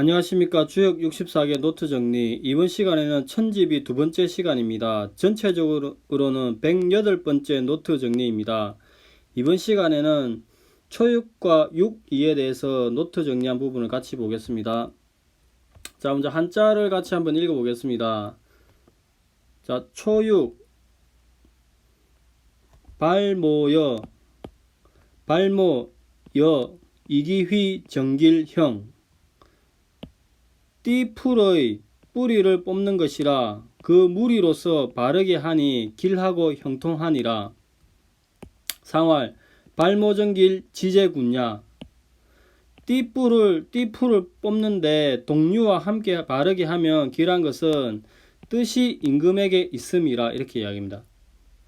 안녕하십니까. 주역 64개 노트 정리. 이번 시간에는 천집이 두 번째 시간입니다. 전체적으로는 108번째 노트 정리입니다. 이번 시간에는 초육과 6, 2에 대해서 노트 정리한 부분을 같이 보겠습니다. 자, 먼저 한자를 같이 한번 읽어보겠습니다. 자, 초육, 발모여, 발모여, 이기휘, 정길형. 띠풀의 뿌리를 뽑는 것이라 그 무리로서 바르게 하니 길하고 형통하니라. 상활 발모정길 지제군야. 띠풀을 뽑는데 동류와 함께 바르게 하면 길한 것은 뜻이 임금에게 있음이라 이렇게 이야기합니다.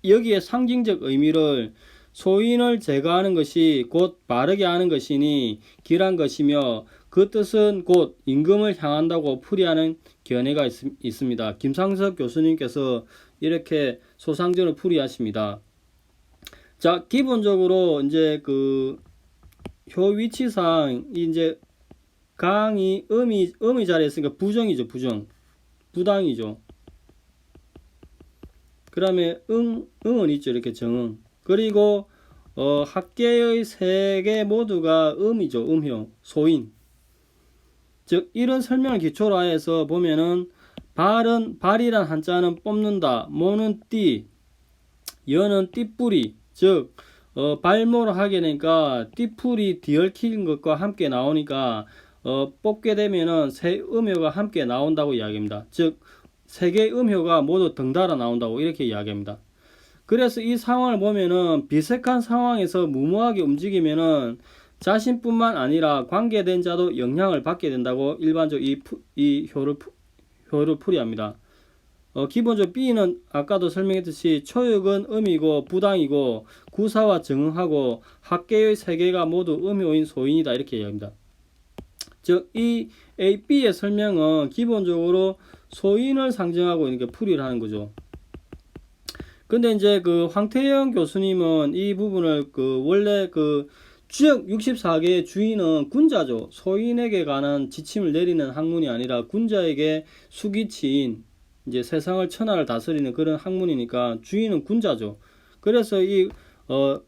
여기에 상징적 의미를 소인을 제거하는 것이 곧 바르게 하는 것이니 길한 것이며 그 뜻은 곧 임금을 향한다고 풀이하는 견해가 있습니다. 김상석 교수님께서 이렇게 소상전을 풀이하십니다. 자, 기본적으로 이제 그 효 위치상 이제 강이 음이 자리에 있으니까 부정이죠. 부당이죠. 그 다음에 응은 있죠. 이렇게 정응. 그리고 학계의 세 개 모두가 음이죠. 음효, 소인. 즉 이런 설명을 기초로 해서 보면은 발이란 한자는 뽑는다, 모는 띠, 여는 띠뿌리. 즉 발모를 하게 되니까 띠풀이 뒤얽힌 것과 함께 나오니까 뽑게 되면은 세 음효가 함께 나온다고 이야기합니다. 즉 세 개의 음효가 모두 덩달아 나온다고 이렇게 이야기합니다. 그래서 이 상황을 보면은 비색한 상황에서 무모하게 움직이면은 자신뿐만 아니라 관계된 자도 영향을 받게 된다고 일반적으로 이 효를 풀이합니다. 기본적으로 B는 아까도 설명했듯이 초역은 음이고 부당이고 구사와 정응하고 학계의 세 개가 모두 음효인 소인이다 이렇게 이야기합니다. 즉 이 A, B의 설명은 기본적으로 소인을 상징하고 이렇게 풀이를 하는 거죠. 근데 이제 그 황태영 교수님은 이 부분을 그 원래 그 주역 64개의 주인은 군자죠. 소인에게 관한 지침을 내리는 학문이 아니라 군자에게 수기치인 이제 세상을 천하를 다스리는 그런 학문이니까 주인은 군자죠. 그래서 이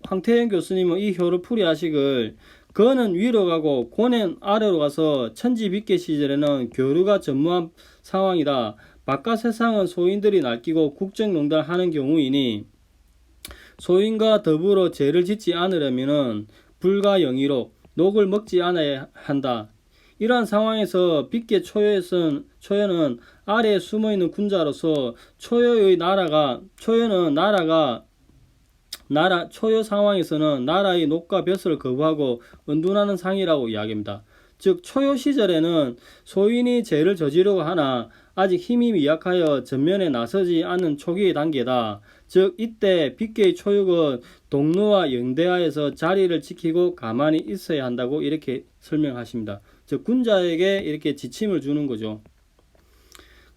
황태영 교수님은 이 효를 풀이하시길 거는 위로 가고 고는 아래로 가서 천지빚계 시절에는 교류가 전무한 상황이다. 바깥 세상은 소인들이 날뛰고 국정농단하는 경우이니 소인과 더불어 죄를 짓지 않으려면은 불과 영의로 녹을 먹지 않아야 한다. 이러한 상황에서 빚계 초여는 아래에 숨어있는 군자로서 초여의 초여 상황에서는 나라의 녹과 벼슬을 거부하고 은둔하는 상이라고 이야기합니다. 즉 초여 시절에는 소인이 죄를 저지르려고 하나 아직 힘이 미약하여 전면에 나서지 않는 초기의 단계다. 즉 이때 빚계의 초육은 동루와 영대하에서 자리를 지키고 가만히 있어야 한다고 이렇게 설명하십니다. 즉 군자에게 이렇게 지침을 주는 거죠.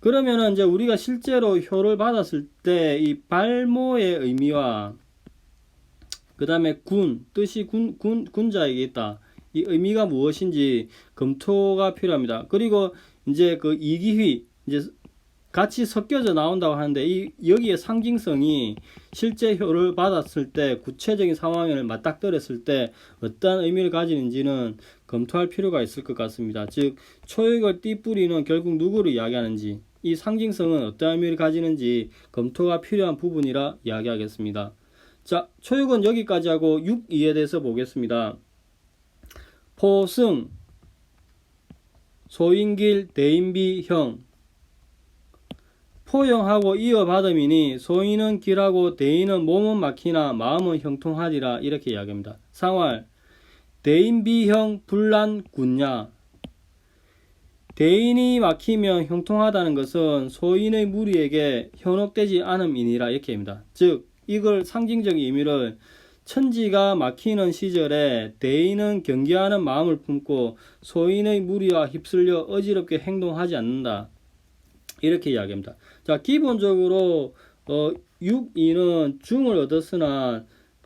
그러면은 이제 우리가 실제로 효를 받았을 때 이 발모의 의미와 그 다음에 뜻이 군자에게 있다. 이 의미가 무엇인지 검토가 필요합니다. 그리고 이제 그 이기휘, 이제 같이 섞여져 나온다고 하는데 여기에 상징성이 실제 효를 받았을 때 구체적인 상황을 맞닥뜨렸을 때 어떤 의미를 가지는지는 검토할 필요가 있을 것 같습니다. 즉 초역의 띠뿌리는 결국 누구를 이야기하는지 이 상징성은 어떤 의미를 가지는지 검토가 필요한 부분이라 이야기하겠습니다. 자, 초역은 여기까지 하고 6, 2에 대해서 보겠습니다. 포승, 소인길, 대인비형. 포용하고 이어받음이니 소인은 길하고 대인은 몸은 막히나 마음은 형통하리라 이렇게 이야기합니다. 상활, 대인비형 불란군야. 대인이 막히면 형통하다는 것은 소인의 무리에게 현혹되지 않음이니라 이렇게 합니다. 즉 이걸 상징적인 의미를 천지가 막히는 시절에 대인은 경계하는 마음을 품고 소인의 무리와 휩쓸려 어지럽게 행동하지 않는다. 이렇게 이야기합니다. 자, 기본적으로 6, 2는 중을 얻었으나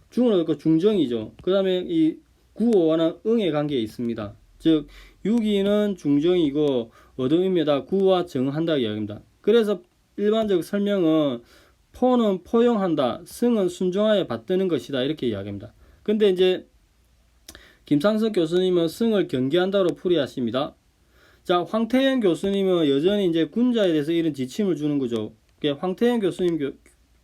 중을 얻고 중정이죠. 그 다음에 이 9, 5와는 응의 관계에 있습니다. 즉 유기는 중정이고 어떤 의미다 구와 정한다 이야기입니다. 그래서 일반적 설명은 포는 포용한다, 승은 순종하여 받드는 것이다 이렇게 이야기합니다. 근데 이제 김상석 교수님은 승을 경계한다로 풀이하십니다. 자, 황태현 교수님은 여전히 이제 군자에 대해서 이런 지침을 주는 거죠. 황태현 교수님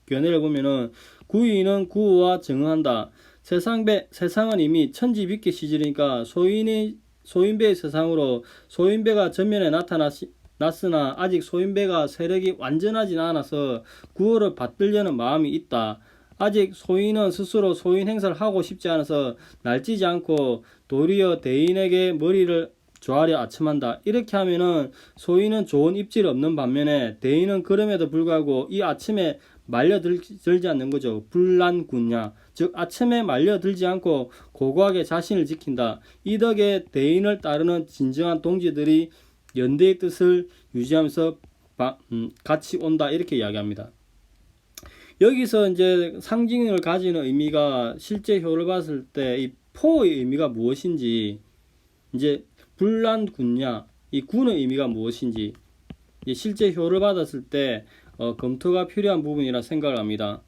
견해를 보면은 구인은 구와 정한다. 세상은 이미 천지빚기 시절이니까 소인배의 세상으로 소인배가 전면에 나타났으나 아직 소인배가 세력이 완전하진 않아서 구호를 받들려는 마음이 있다. 아직 소인은 스스로 소인 행사를 하고 싶지 않아서 날뛰지 않고 도리어 대인에게 머리를 조아려 아첨한다. 이렇게 하면은 소인은 좋은 입질이 없는 반면에 대인은 그럼에도 불구하고 이 아첨에 말려들지 않는 거죠. 불란군야. 즉 아첨에 말려들지 않고 고고하게 자신을 지킨다. 이 덕에 대인을 따르는 진정한 동지들이 연대의 뜻을 유지하면서 같이 온다. 이렇게 이야기합니다. 여기서 이제 상징을 가지는 의미가 실제 효를 봤을 때 이 포의 의미가 무엇인지, 이제 불란군야, 이 군의 의미가 무엇인지 실제 효를 받았을 때 검토가 필요한 부분이라 생각을 합니다.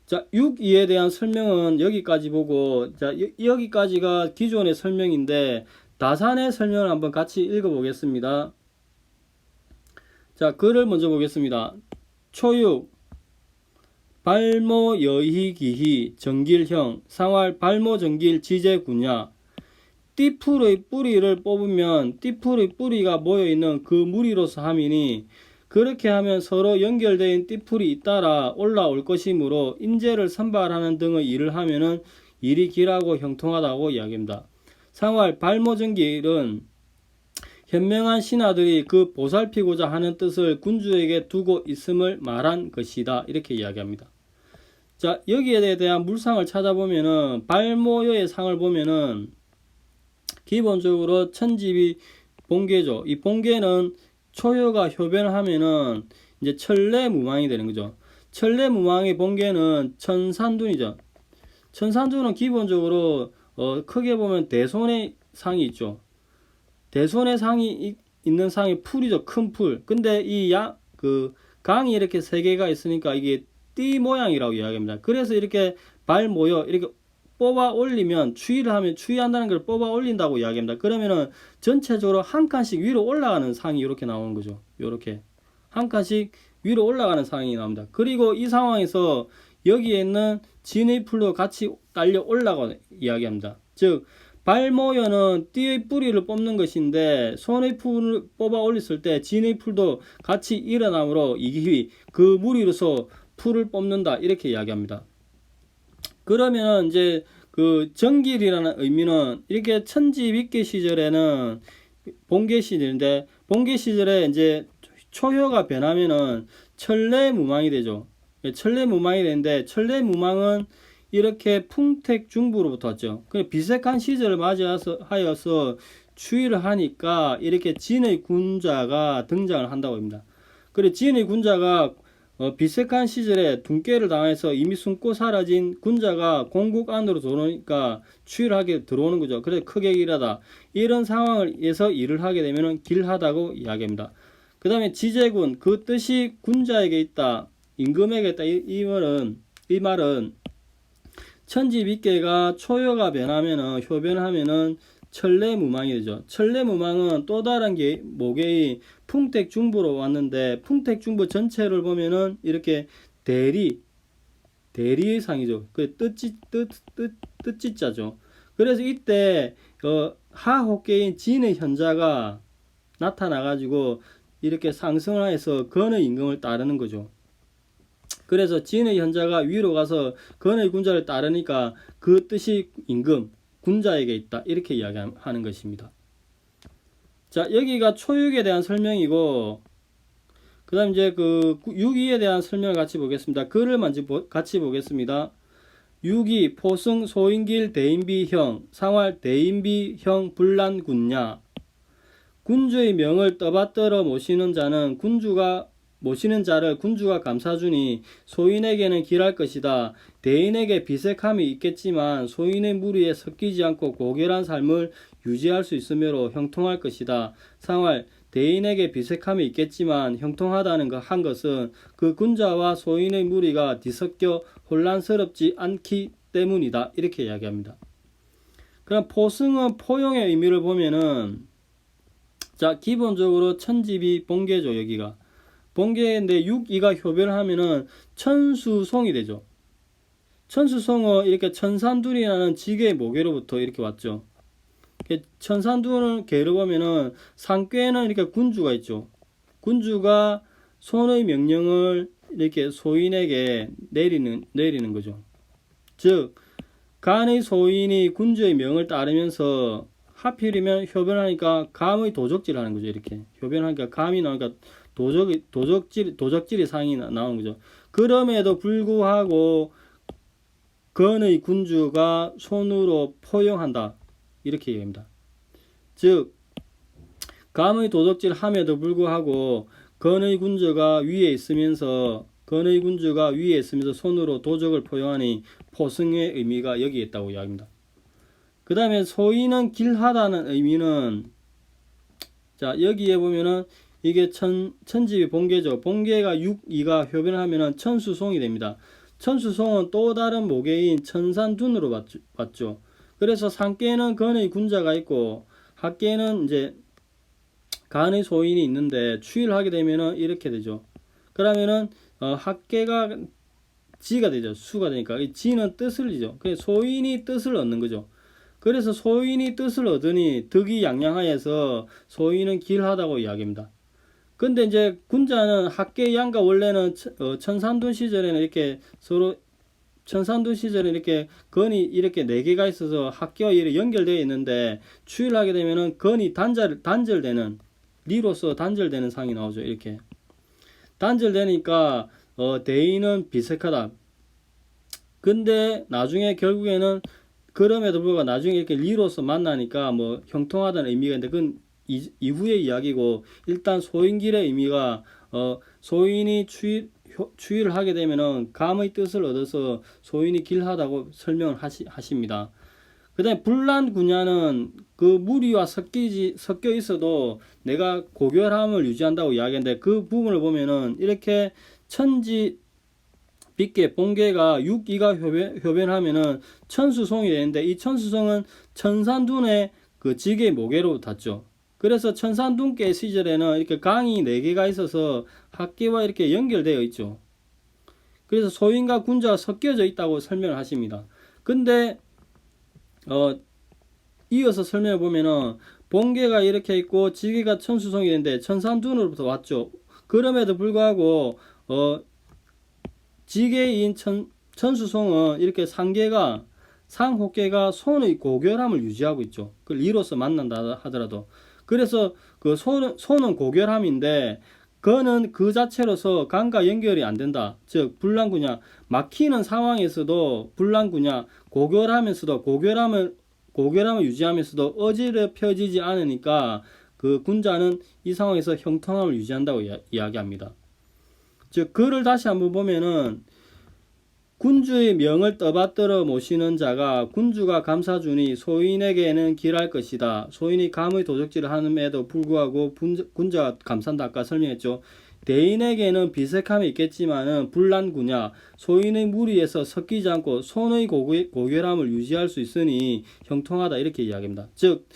자, 6.2에 대한 설명은 여기까지 보고, 자, 여기까지가 기존의 설명인데 다산의 설명을 한번 같이 읽어보겠습니다. 자, 글을 먼저 보겠습니다. 초육 발모 여희기희 정길형 상활 발모 정길 지제군야. 띠풀의 뿌리를 뽑으면 띠풀의 뿌리가 모여있는 그 무리로서 함이니 그렇게 하면 서로 연결된 띠풀이 잇따라 올라올 것이므로 인재를 선발하는 등의 일을 하면은 일이 길하고 형통하다고 이야기합니다. 상활 발모정길은 현명한 신하들이 그 보살피고자 하는 뜻을 군주에게 두고 있음을 말한 것이다. 이렇게 이야기합니다. 자, 여기에 대한 물상을 찾아보면은 발모여의 상을 보면은 기본적으로 천지비 본계죠. 이 본계는 초효가 효변을 하면은 이제 천례무망이 되는 거죠. 천례무망의 본계는 천산둔이죠. 천산둔은 기본적으로 크게 보면 대손의 상이 있죠. 대손의 상이 있는 상이 풀이죠. 큰 풀. 근데 이 강이 이렇게 세 개가 있으니까 이게 띠 모양이라고 이야기합니다. 그래서 이렇게 발 모여 이렇게 뽑아 올리면 추위를 하면 추위한다는 걸 뽑아 올린다고 이야기합니다. 그러면은 전체적으로 한 칸씩 위로 올라가는 상이 이렇게 나오는 거죠. 이렇게 한 칸씩 위로 올라가는 상이 나옵니다. 그리고 이 상황에서 여기에 있는 진의 풀도 같이 딸려 올라가 이야기합니다. 즉 발모여는 띠의 뿌리를 뽑는 것인데 손의 풀을 뽑아 올렸을 때 진의 풀도 같이 일어나므로 이기휘 그 무리로서 풀을 뽑는다 이렇게 이야기합니다. 그러면 이제 그 정길이라는 의미는 이렇게 천지빚기 시절에는 본계 시절인데 본계 시절에 이제 초효가 변하면은 천례무망이 되죠. 천례무망이 되는데 천례무망은 이렇게 풍택중부로부터 왔죠. 비색한 시절을 맞이하여서 추위를 하니까 이렇게 진의 군자가 등장을 한다고 합니다. 그래 진의 군자가 비색한 시절에 둔께를 당해서 이미 숨고 사라진 군자가 공국 안으로 들어오니까 추위를 하게 들어오는 거죠. 그래서 크게 일하다. 이런 상황에서 일을 하게 되면 길하다고 이야기합니다. 그 다음에 지제군, 그 뜻이 군자에게 있다. 임금에게 있다. 이 말은 천지빚계가 초효가 변하면은 효변하면은 천례무망이 되죠. 천례무망은 또 다른 모계의 풍택중부로 왔는데 풍택중부 전체를 보면은 이렇게 대리의 상이죠. 그 뜻지자죠. 그래서 이때 하호계인 진의 현자가 나타나가지고 이렇게 상승을 해서 건의 임금을 따르는 거죠. 그래서 진의 현자가 위로 가서 건의 군자를 따르니까 그 뜻이 임금 군자에게 있다 이렇게 이야기하는 것입니다. 자, 여기가 초육에 대한 설명이고 그 다음 이제 그 6.2에 대한 설명을 같이 보겠습니다. 글을 먼저 같이 보겠습니다. 6.2 포승 소인길 대인비형 상활 대인비형 불란군야. 군주의 명을 떠받들어 모시는 자는 군주가 모시는 자를 군주가 감싸주니 소인에게는 길할 것이다. 대인에게 비색함이 있겠지만 소인의 무리에 섞이지 않고 고결한 삶을 유지할 수 있으므로 형통할 것이다. 상활 대인에게 비색함이 있겠지만 형통하다는 한 것은 그 군자와 소인의 무리가 뒤섞여 혼란스럽지 않기 때문이다. 이렇게 이야기합니다. 그럼 포승은 포용의 의미를 보면은 자 기본적으로 천지비 본계죠. 여기가 본계인데 6이가 효별하면은 천수송이 되죠. 천수송은 이렇게 천산둔이라는 지계의 모계로부터 이렇게 왔죠. 천산둔을 계를 보면은 상궤에는 이렇게 군주가 있죠. 군주가 손의 명령을 이렇게 소인에게 내리는 거죠. 즉 간의 소인이 군주의 명을 따르면서 하필이면 효변하니까 감의 도적질을 하는 거죠. 이렇게 효변하니까 감이 나오니까 도적질이 상이 나오는 거죠. 그럼에도 불구하고 건의 군주가 손으로 포용한다. 이렇게 얘기합니다. 즉 감의 도적질 함에도 불구하고 건의 군주가 위에 있으면서 손으로 도적을 포용하니 포승의 의미가 여기에 있다고 이야기합니다. 그 다음에 소인은 길하다는 의미는 자 여기에 보면은 이게 천지비 본계죠. 본계가 6이가 효변하면은 천수송이 됩니다. 천수송은 또 다른 모계인 천산둔으로 봤죠. 그래서 상계에는 건의 군자가 있고 하계에는 이제 간의 소인이 있는데 추위를 하게 되면은 이렇게 되죠. 그러면은 하계가 지가 되죠. 수가 되니까 이 지는 뜻을 이죠. 그래서 소인이 뜻을 얻는 거죠. 그래서 소인이 뜻을 얻으니 득이 양양하여서 소인은 길하다고 이야기합니다. 근데 이제 군자는 학계 양가 원래는 천산둔 시절에는 이렇게 서로 천산둔 시절에 이렇게 건이 이렇게 4개가 있어서 학계와 이렇게 연결되어 있는데 추위를 하게 되면은 건이 단절되는 리로서 단절되는 상이 나오죠. 이렇게 단절되니까 대인은 비색하다. 근데 나중에 결국에는 그럼에도 불구하고 나중에 이렇게 리로서 만나니까 뭐 형통하다는 의미가 있는데 그건 이후의 이야기고 일단 소인길의 의미가 소인이 추위를 하게 되면은 감의 뜻을 얻어서 소인이 길하다고 설명을 하십니다. 그 다음에 불란군야는 그 무리와 섞여 있어도 내가 고결함을 유지한다고 이야기하는데 그 부분을 보면은 이렇게 천지 빗계 본계가 6이가 효변하면은 천수송이 되는데 이 천수송은 천산둔의 그 지계 모계로 닿죠. 그래서 천산둔계 시절에는 이렇게 강이 4개가 있어서 학계와 이렇게 연결되어 있죠. 그래서 소인과 군자가 섞여져 있다고 설명을 하십니다. 근데 이어서 설명해 보면은 본계가 이렇게 있고 지계가 천수송이 되는데 천산둔으로부터 왔죠. 그럼에도 불구하고 지계인 천수송은 이렇게 상호계가 손의 고결함을 유지하고 있죠. 그걸 이로써 만난다 하더라도. 그래서 그 손은 고결함인데 건은 그 자체로서 간과 연결이 안 된다. 즉 불란군야 막히는 상황에서도 불란군야 고결하면서도 고결함을 유지하면서도 어지럽혀지지 않으니까 그 군자는 이 상황에서 형통함을 유지한다고 이야기합니다. 즉 글을 다시 한번 보면은 군주의 명을 떠받들어 모시는 자가 군주가 감싸주니 소인에게는 길할 것이다. 소인이 감의 도적질을 함에도 불구하고 군자가 감싼다. 아까 설명했죠. 대인에게는 비색함이 있겠지만은 불란군야 소인의 무리에서 섞이지 않고 손의 고결함을 유지할 수 있으니 형통하다. 이렇게 이야기합니다. 즉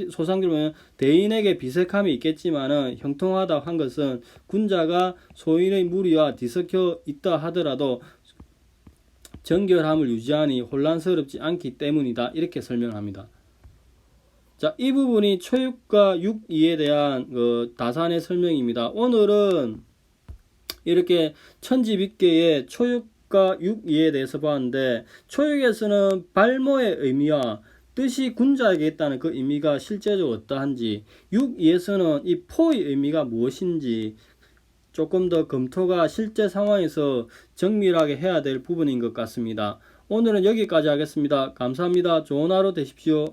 소상들 보면 대인에게 비색함이 있겠지만은 형통하다 한 것은 군자가 소인의 무리와 뒤섞여 있다 하더라도 정결함을 유지하니 혼란스럽지 않기 때문이다. 이렇게 설명합니다. 자, 이 부분이 초육과 육이에 대한 다산의 설명입니다. 오늘은 이렇게 천지빗계의 초육과 육이에 대해서 봤는데 초육에서는 발모의 의미와 뜻이 군자에게 있다는 그 의미가 실제적으로 어떠한지, 육이에서는 이 포의 의미가 무엇인지 조금 더 검토가 실제 상황에서 정밀하게 해야 될 부분인 것 같습니다. 오늘은 여기까지 하겠습니다. 감사합니다. 좋은 하루 되십시오.